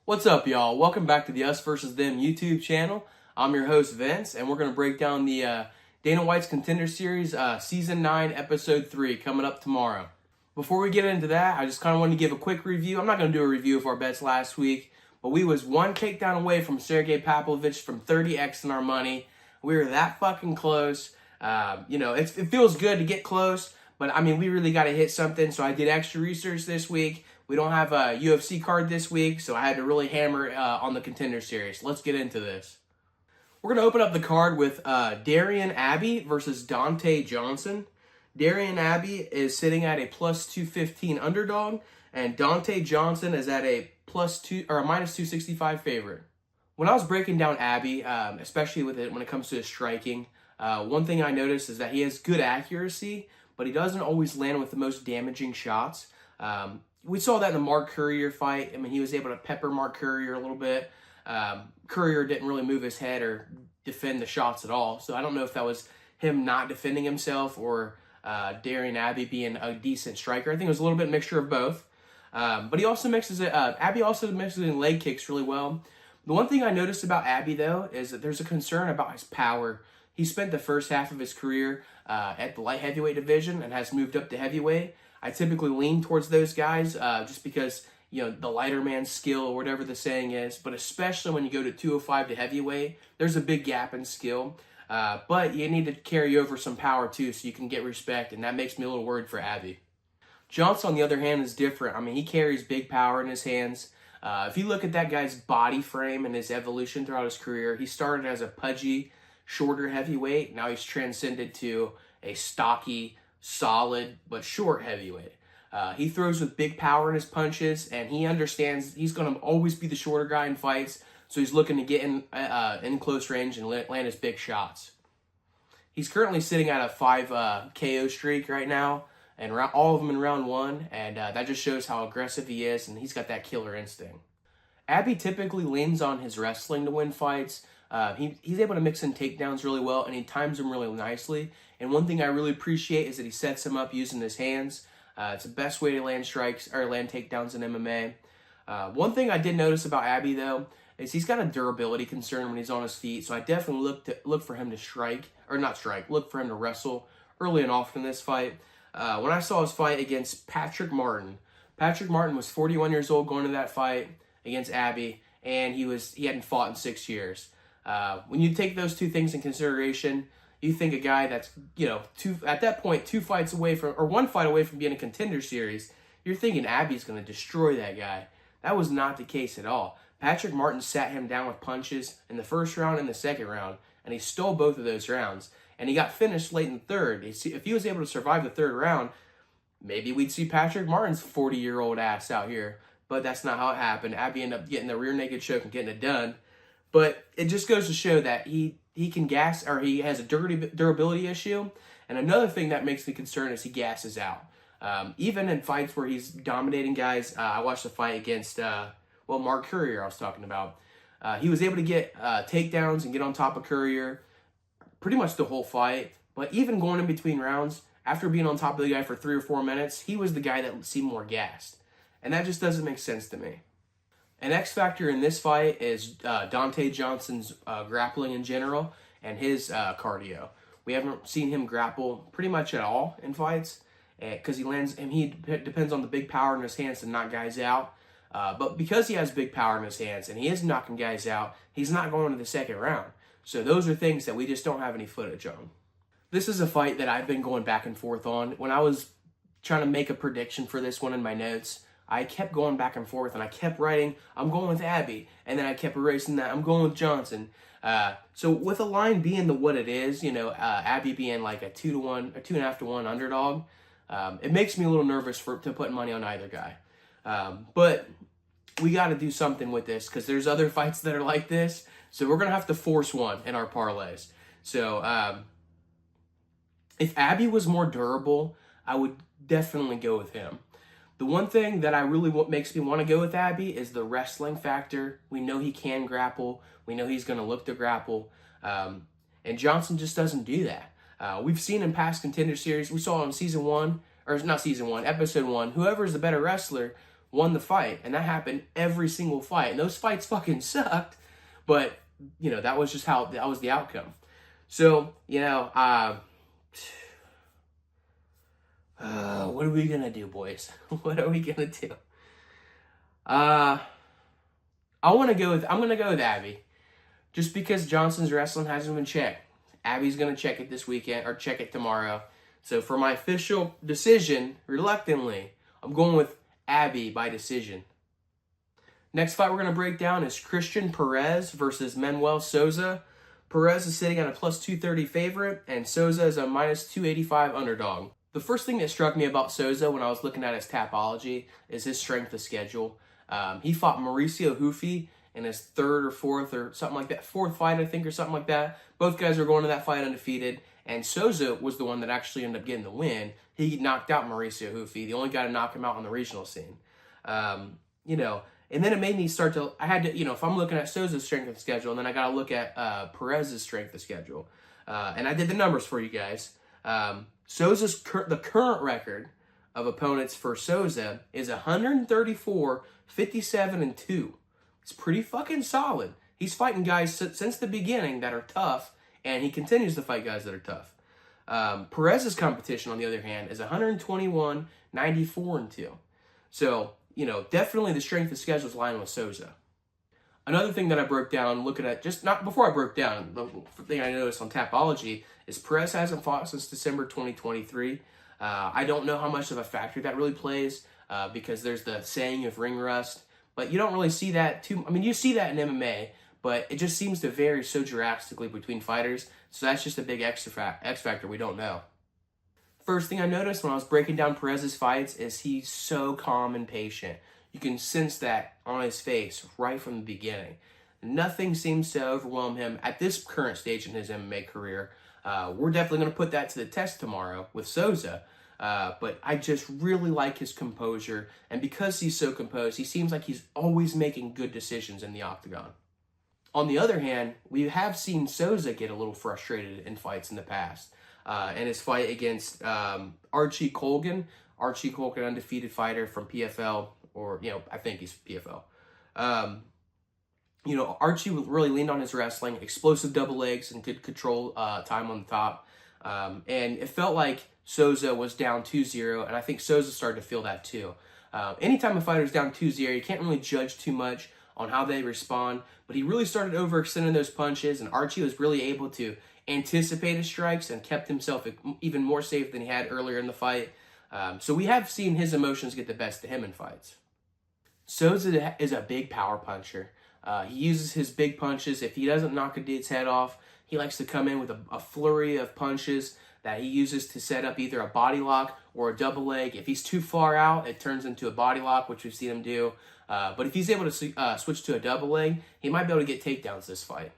What's up, y'all? Welcome back to the Us vs. Them YouTube channel. I'm your host, Vince, and we're going to break down the Dana White's Contender Series Season 9, Episode 3, coming up tomorrow. Before we get into that, I just kind of wanted to give a quick review. I'm not going to do a review of our bets last week, but we was one takedown away from Sergey Pavlovich from 30x in our money. We were that fucking close. It feels good to get close, but I mean, we really got to hit something, so I did extra research this week. We don't have a UFC card this week, so I had to really hammer on the Contender Series. Let's get into this. We're going to open up the card with Darian Abbey versus Dante Johnson. Darian Abbey is sitting at a plus 215 underdog, and Dante Johnson is at a minus 265 favorite. When I was breaking down Abbey, especially when it comes to his striking, one thing I noticed is that he has good accuracy, but he doesn't always land with the most damaging shots. We saw that in the Mark Courier fight. I mean, he was able to pepper Mark Courier a little bit. Courier didn't really move his head or defend the shots at all. So I don't know if that was him not defending himself or Darian Abbey being a decent striker. I think it was a little bit mixture of both. But he also mixes it. Abbey also mixes in leg kicks really well. The one thing I noticed about Abbey, though, is that there's a concern about his power. He spent the first half of his career at the light heavyweight division and has moved up to heavyweight. I typically lean towards those guys just because, the lighter man's skill or whatever the saying is. But especially when you go to 205 to heavyweight, there's a big gap in skill. But you need to carry over some power too so you can get respect, and that makes me a little worried for Abbey. Johnson, on the other hand, is different. I mean, he carries big power in his hands. If you look at that guy's body frame and his evolution throughout his career, he started as a pudgy, shorter heavyweight. Now he's transcended to a stocky, solid but short heavyweight. He throws with big power in his punches, and he understands he's going to always be the shorter guy in fights, so he's looking to get in close range and land his big shots. He's currently sitting at a 5 KO streak right now, and all of them in round 1, and that just shows how aggressive he is, and he's got that killer instinct. Abbey typically leans on his wrestling to win fights. He's able to mix in takedowns really well, and he times them really nicely. And one thing I really appreciate is that he sets him up using his hands. It's the best way to land strikes or land takedowns in MMA. One thing I did notice about Abbey, though, is he's got a durability concern when he's on his feet. So I definitely look for him to look for him to wrestle early and often in this fight. When I saw his fight against Patrick Martin was 41 years old going to that fight against Abbey, and he hadn't fought in 6 years. When you take those two things in consideration, you think a guy that's, one fight away from being a Contender Series, you're thinking Abbey's going to destroy that guy. That was not the case at all. Patrick Martin sat him down with punches in the first round and the second round, and he stole both of those rounds. And he got finished late in the third. If he was able to survive the third round, maybe we'd see Patrick Martin's 40-year-old ass out here. But that's not how it happened. Abbey ended up getting the rear naked choke and getting it done. But it just goes to show that he can gas, or he has a durability issue. And another thing that makes me concerned is he gasses out. Even in fights where he's dominating guys, I watched a fight against, Mark Courier I was talking about. He was able to get takedowns and get on top of Courier pretty much the whole fight. But even going in between rounds, after being on top of the guy for 3 or 4 minutes, he was the guy that seemed more gassed. And that just doesn't make sense to me. An X factor in this fight is Dante Johnson's grappling in general and his cardio. We haven't seen him grapple pretty much at all in fights because he depends on the big power in his hands to knock guys out. But because he has big power in his hands and he is knocking guys out, he's not going to the second round. So those are things that we just don't have any footage on. This is a fight that I've been going back and forth on. When I was trying to make a prediction for this one in my notes, I kept going back and forth, and I kept writing, I'm going with Abbey, and then I kept erasing that, I'm going with Johnson. So with the line being what it is, Abbey being like a 2-1, a 2.5 to 1 underdog, it makes me a little nervous to put money on either guy. But we got to do something with this because there's other fights that are like this, so we're going to have to force one in our parlays. So if Abbey was more durable, I would definitely go with him. The one thing that makes me want to go with Abbey is the wrestling factor. We know he can grapple. We know he's going to look to grapple. And Johnson just doesn't do that. We've seen in past Contender Series, we saw in episode 1, whoever is the better wrestler won the fight. And that happened every single fight. And those fights fucking sucked. But, you know, that was just how, that was the outcome. So, you know, what are we going to do, boys? What are we going to do? I'm going to go with Abby. Just because Johnson's wrestling hasn't been checked. Abby's going to check it this weekend, or check it tomorrow. So for my official decision, reluctantly, I'm going with Abby by decision. Next fight we're going to break down is Christian Perez versus Manuel Souza. Perez is sitting at a plus 230 favorite, and Souza is a minus 285 underdog. The first thing that struck me about Souza when I was looking at his Tapology is his strength of schedule. He fought Mauricio Hufi in his third or fourth or something like that. Fourth fight, I think, or something like that. Both guys are going to that fight undefeated, and Souza was the one that actually ended up getting the win. He knocked out Mauricio Hufi, the only guy to knock him out on the regional scene. You know, and then it made me start to, I had to, you know, if I'm looking at Souza's strength of schedule, and then I got to look at Perez's strength of schedule. And I did the numbers for you guys. Souza's the current record of opponents for Souza is 134, 57, and 2. It's pretty fucking solid. He's fighting guys since the beginning that are tough, and he continues to fight guys that are tough. Perez's competition, on the other hand, is 121, 94, and 2. So, you know, definitely the strength of schedule is lying with Souza. Another thing that I broke down, looking at, just not before I broke down, the thing I noticed on Tapology is Perez hasn't fought since December 2023. I don't know how much of a factor that really plays because there's the saying of ring rust, but you don't really see that too. I mean, you see that in MMA, but it just seems to vary so drastically between fighters. So that's just a big X factor we don't know. First thing I noticed when I was breaking down Perez's fights is he's so calm and patient. You can sense that on his face right from the beginning. Nothing seems to overwhelm him at this current stage in his MMA career. We're definitely going to put that to the test tomorrow with Souza. But I just really like his composure. And because he's so composed, he seems like he's always making good decisions in the octagon. On the other hand, we have seen Souza get a little frustrated in fights in the past. In his fight against Archie Colgan. Archie Colgan, undefeated fighter from PFL, or, you know, I think he's PFL. You know, Archie really leaned on his wrestling, explosive double legs, and could control time on the top. And it felt like Souza was down 2-0, and I think Souza started to feel that too. Anytime a fighter's down 2-0, you can't really judge too much on how they respond, but he really started overextending those punches, and Archie was really able to anticipate his strikes and kept himself even more safe than he had earlier in the fight. So we have seen his emotions get the best of him in fights. Souza is a big power puncher. He uses his big punches. If he doesn't knock a dude's head off, he likes to come in with a flurry of punches that he uses to set up either a body lock or a double leg. If he's too far out, it turns into a body lock, which we've seen him do. But if he's able to switch to a double leg, he might be able to get takedowns this fight.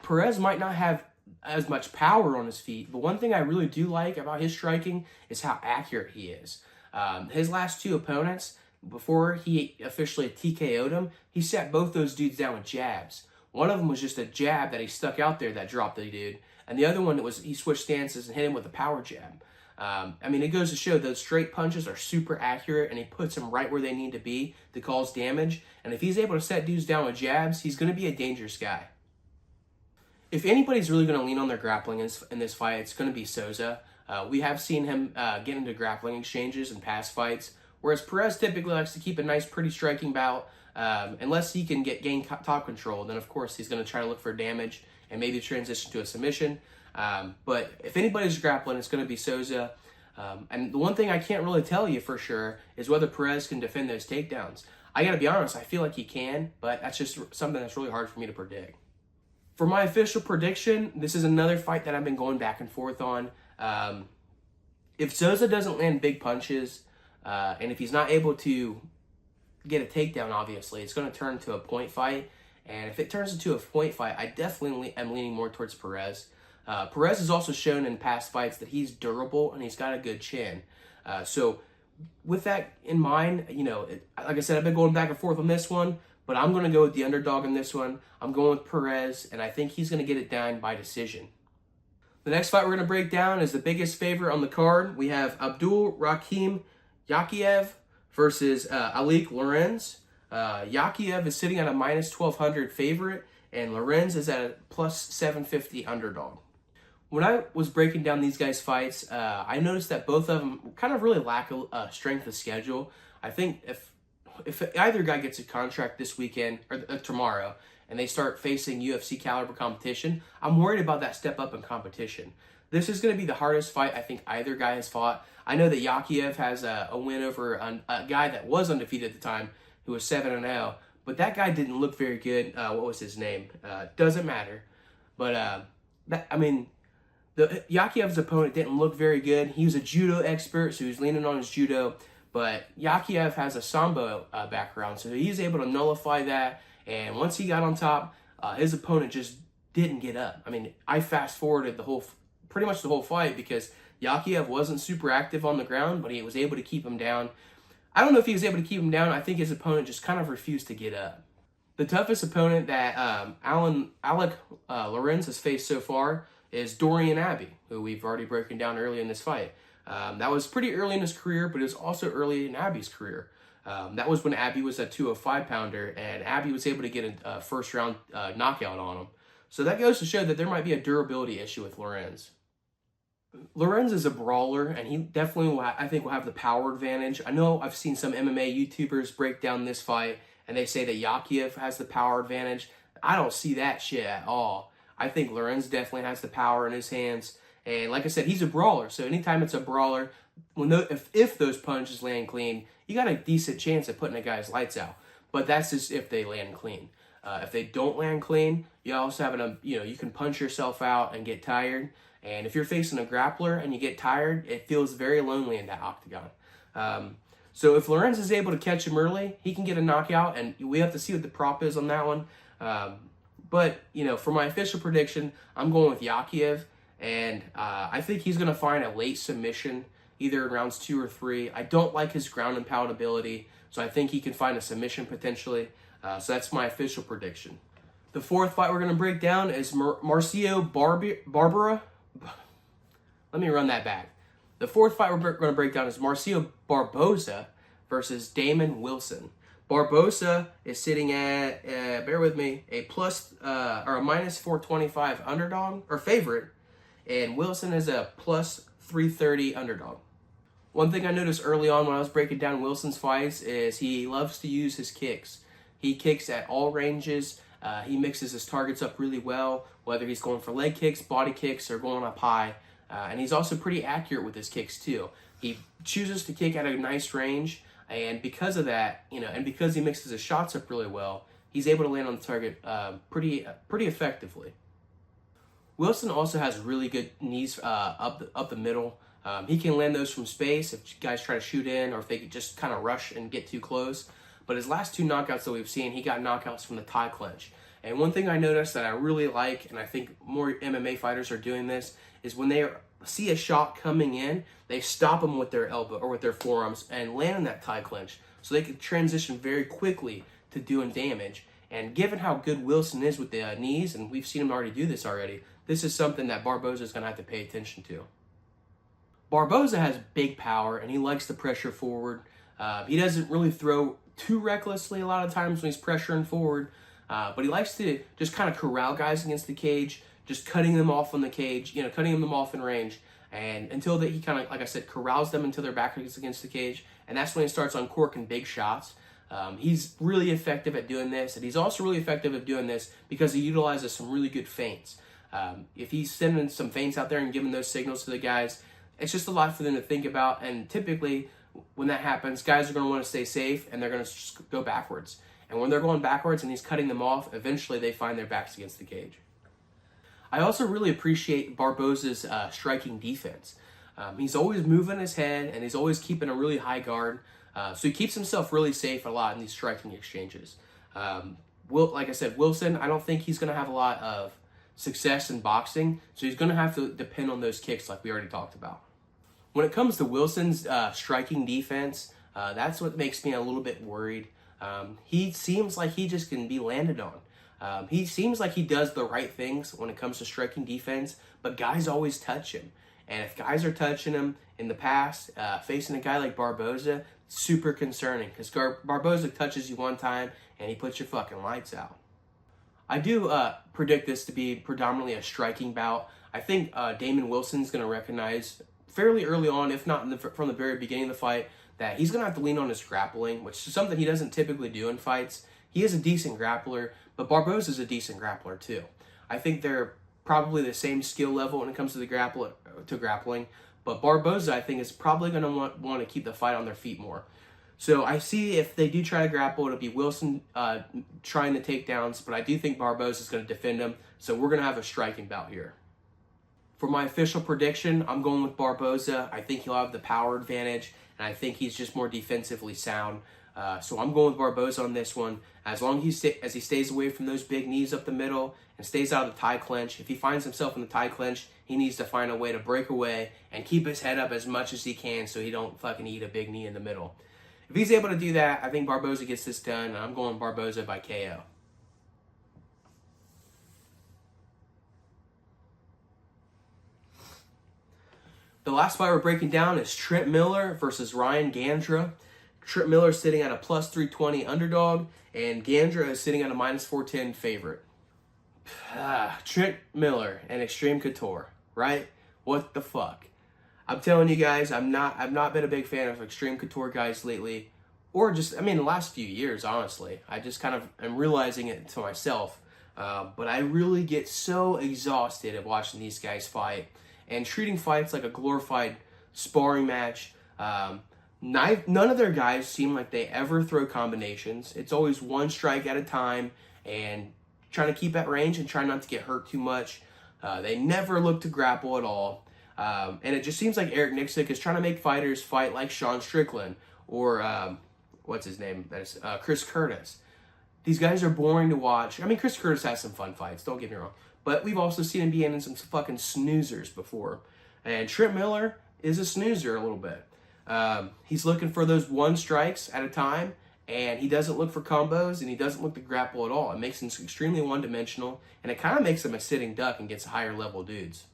Perez might not have as much power on his feet, but one thing I really do like about his striking is how accurate he is. His last two opponents, before he officially TKO'd him, he set both those dudes down with jabs. One of them was just a jab that he stuck out there that dropped the dude, and the other one was he switched stances and hit him with a power jab. I mean, it goes to show those straight punches are super accurate, and he puts them right where they need to be to cause damage. And if he's able to set dudes down with jabs, he's going to be a dangerous guy. If anybody's really going to lean on their grappling in this fight, it's going to be Souza. We have seen him get into grappling exchanges in past fights, whereas Perez typically likes to keep a nice, pretty striking bout. Unless he can gain top control, then of course he's going to try to look for damage and maybe transition to a submission. But if anybody's grappling, it's going to be Souza. And the one thing I can't really tell you for sure is whether Perez can defend those takedowns. I got to be honest, I feel like he can, but that's just something that's really hard for me to predict. For my official prediction, this is another fight that I've been going back and forth on. If Souza doesn't land big punches, and if he's not able to get a takedown, obviously, it's going to turn into a point fight. And if it turns into a point fight, I definitely am leaning more towards Perez. Perez has also shown in past fights that he's durable and he's got a good chin. So with that in mind, you know, like I said, I've been going back and forth on this one, but I'm going to go with the underdog in this one. I'm going with Perez, and I think he's going to get it done by decision. The next fight we're going to break down is the biggest favorite on the card. We have Abdul Rakhim Yakiev versus Alik Lorenz. Yakiev is sitting at a minus 1,200 favorite, and Lorenz is at a plus 750 underdog. When I was breaking down these guys' fights, I noticed that both of them kind of really lack a strength of schedule. I think if either guy gets a contract this weekend or tomorrow, and they start facing UFC caliber competition, I'm worried about that step up in competition. This is going to be the hardest fight I think either guy has fought. I know that Yakiev has a win over a guy that was undefeated at the time, who was 7-0, but that guy didn't look very good. What was his name? Doesn't matter. But Yakiev's opponent didn't look very good. He was a judo expert, so he was leaning on his judo. But Yakiev has a sambo background, so he's able to nullify that. And once he got on top, his opponent just didn't get up. I mean, I fast forwarded pretty much the whole fight because Yakiev wasn't super active on the ground, but he was able to keep him down. I don't know if he was able to keep him down. I think his opponent just kind of refused to get up. The toughest opponent that Alik Lorenz has faced so far is Dorian Abbey, who we've already broken down early in this fight. That was pretty early in his career, but it was also early in Abbey's career. That was when Abbey was a 205-pounder, and Abbey was able to get a first-round knockout on him. So that goes to show that there might be a durability issue with Lorenz. Lorenz is a brawler, and he definitely, I think, will have the power advantage. I know I've seen some MMA YouTubers break down this fight, and they say that Yakiev has the power advantage. I don't see that shit at all. I think Lorenz definitely has the power in his hands. And like I said, he's a brawler. So anytime it's a brawler, if those punches land clean, you got a decent chance of putting a guy's lights out. But that's just if they land clean. If they don't land clean, you also have you can punch yourself out and get tired. And if you're facing a grappler and you get tired, it feels very lonely in that octagon. So if Lorenz is able to catch him early, he can get a knockout, and we have to see what the prop is on that one. But, for my official prediction, I'm going with Yakiev, and I think he's going to find a late submission, either in rounds 2 or 3. I don't like his ground and pound ability, so I think he can find a submission potentially. So that's my official prediction. The fourth fight we're going to break down is Marcio Barbera. Let me run that back. The fourth fight we're going to break down is Marcio Barboza versus Damon Wilson. Barboza is sitting at, bear with me, a minus 425 underdog or favorite, and Wilson is a plus 330 underdog. One thing I noticed early on when I was breaking down Wilson's fights is he loves to use his kicks. He kicks at all ranges. He mixes his targets up really well, whether he's going for leg kicks, body kicks, or going up high. And he's also pretty accurate with his kicks too. He chooses to kick at a nice range, and because of that, and because he mixes his shots up really well, he's able to land on the target pretty effectively. Wilson also has really good knees up the middle. He can land those from space if guys try to shoot in, or if they just kind of rush and get too close. But his last 2 knockouts that we've seen, he got knockouts from the tie clinch. And one thing I noticed that I really like, and I think more MMA fighters are doing this, is when they see a shot coming in, they stop them with their elbow or with their forearms and land in that tie clinch, so they can transition very quickly to doing damage. And given how good Wilson is with the knees, and we've seen him already do this already, this is something that Barboza is going to have to pay attention to. Barboza has big power, and he likes to pressure forward. He doesn't really throw too recklessly a lot of times when he's pressuring forward, but he likes to just kind of corral guys against the cage, just cutting them off on the cage, cutting them off in range, and until he kind of, like I said, corrals them until their back is against the cage, and that's when he starts uncorking big shots. He's really effective at doing this, and he's also really effective at doing this because he utilizes some really good feints. If he's sending some feints out there and giving those signals to the guys, it's just a lot for them to think about, and typically when that happens, guys are going to want to stay safe, and they're going to just go backwards. And when they're going backwards and he's cutting them off, eventually they find their backs against the cage. I also really appreciate Barboza's striking defense. He's always moving his head, and he's always keeping a really high guard. So he keeps himself really safe a lot in these striking exchanges. Like I said, Wilson, I don't think he's going to have a lot of success in boxing, so he's going to have to depend on those kicks like we already talked about. When it comes to Wilson's striking defense, that's what makes me a little bit worried. He seems like he just can be landed on. He seems like he does the right things when it comes to striking defense, but guys always touch him. And if guys are touching him in the past, facing a guy like Barboza, super concerning because Barboza touches you one time and he puts your fucking lights out. I do predict this to be predominantly a striking bout. I think Damon Wilson's going to recognize fairly early on, if not from the very beginning of the fight, that he's going to have to lean on his grappling, which is something he doesn't typically do in fights. He is a decent grappler, but Barboza's a decent grappler too. I think they're probably the same skill level when it comes to the grappling, but Barboza, I think, is probably going to want to keep the fight on their feet more. So I see if they do try to grapple, it'll be Wilson trying the takedowns, but I do think Barboza is going to defend him, so we're going to have a striking bout here. For my official prediction, I'm going with Barboza. I think he'll have the power advantage, and I think he's just more defensively sound. So I'm going with Barboza on this one. As long as he stays away from those big knees up the middle and stays out of the tie clinch. If he finds himself in the tie clinch, he needs to find a way to break away and keep his head up as much as he can so he don't fucking eat a big knee in the middle. If he's able to do that, I think Barboza gets this done, and I'm going Barboza by KO. The last fight we're breaking down is Trent Miller versus Ryan Gandra. Trent Miller is sitting at a plus 320 underdog, and Gandra is sitting at a minus 410 favorite. Trent Miller and Extreme Couture, right? What the fuck? I'm telling you guys, I've not been a big fan of Extreme Couture guys lately, or just, the last few years, honestly. I just kind of am realizing it to myself. But I really get so exhausted of watching these guys fight and treating fights like a glorified sparring match. None of their guys seem like they ever throw combinations. It's always one strike at a time and trying to keep at range and try not to get hurt too much. They never look to grapple at all. And it just seems like Eric Nixick is trying to make fighters fight like Sean Strickland or, what's his name? That's Chris Curtis. These guys are boring to watch. Chris Curtis has some fun fights, don't get me wrong. But we've also seen him be in some fucking snoozers before. And Trent Miller is a snoozer a little bit. He's looking for those one strikes at a time, and he doesn't look for combos, and he doesn't look to grapple at all. It makes him extremely one-dimensional, and it kind of makes him a sitting duck against higher-level dudes.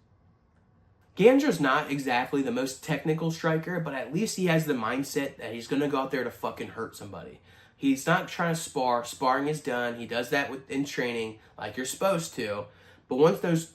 Gandra's not exactly the most technical striker, but at least he has the mindset that he's going to go out there to fucking hurt somebody. He's not trying to spar. Sparring is done. He does that in training like you're supposed to. But once those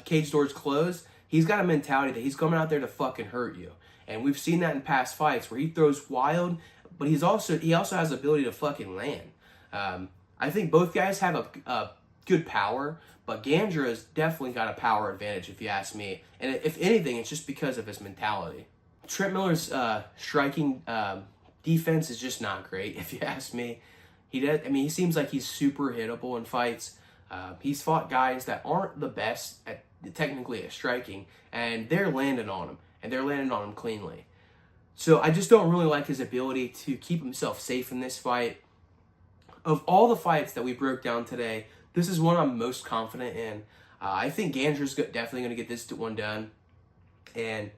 cage doors close, he's got a mentality that he's coming out there to fucking hurt you. And we've seen that in past fights where he throws wild, but he also has the ability to fucking land. I think both guys have a good power, but Gandra has definitely got a power advantage if you ask me. And if anything, it's just because of his mentality. Trent Miller's striking defense is just not great, if you ask me. He seems like he's super hittable in fights. He's fought guys that aren't the best technically at striking, and they're landing on him, and they're landing on him cleanly. So I just don't really like his ability to keep himself safe in this fight. Of all the fights that we broke down today, this is one I'm most confident in. I think Gandra's definitely going to get this one done, and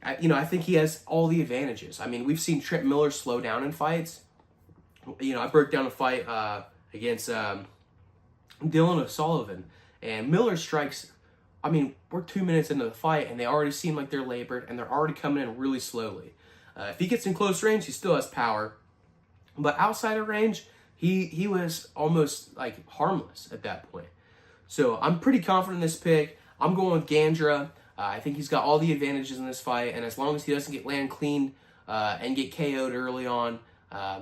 I think he has all the advantages. We've seen Trent Miller slow down in fights. I broke down a fight against Dylan O'Sullivan, and Miller strikes. We're 2 minutes into the fight, and they already seem like they're labored, and they're already coming in really slowly. If he gets in close range, he still has power, but outside of range, he was almost like harmless at that point. So I'm pretty confident in this pick. I'm going with Gandra. I think he's got all the advantages in this fight, and as long as he doesn't get land clean and get KO'd early on,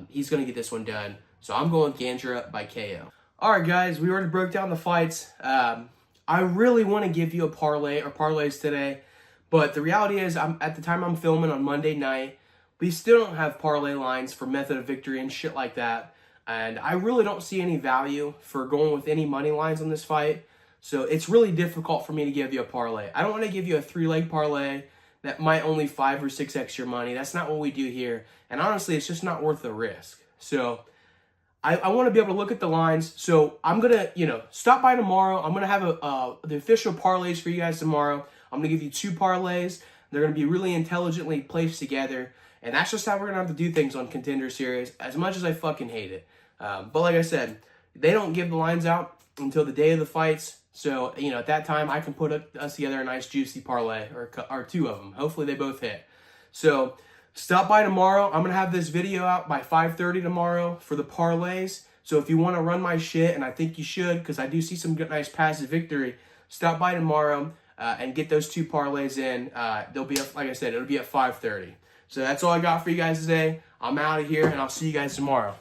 he's going to get this one done. So I'm going with Gandra by KO. All right, guys, we already broke down the fights. I really want to give you a parlay or parlays today, but the reality is at the time I'm filming on Monday night, we still don't have parlay lines for method of victory and shit like that, and I really don't see any value for going with any money lines on this fight, so it's really difficult for me to give you a parlay. I don't want to give you a 3-leg parlay that might only 5 or 6x your money. That's not what we do here, and honestly, it's just not worth the risk. So I want to be able to look at the lines, so I'm going to, stop by tomorrow. I'm going to have the official parlays for you guys tomorrow. I'm going to give you 2 parlays. They're going to be really intelligently placed together, and that's just how we're going to have to do things on Contender Series, as much as I fucking hate it. But like I said, they don't give the lines out until the day of the fights, so, at that time, I can put us together a nice juicy parlay, or 2 of them. Hopefully they both hit. So Stop by tomorrow. I'm going to have this video out by 5:30 tomorrow for the parlays. So if you want to run my shit, and I think you should because I do see some good, nice passive victory, stop by tomorrow and get those 2 parlays in. They'll be up, like I said, it'll be at 5:30. So that's all I got for you guys today. I'm out of here, and I'll see you guys tomorrow.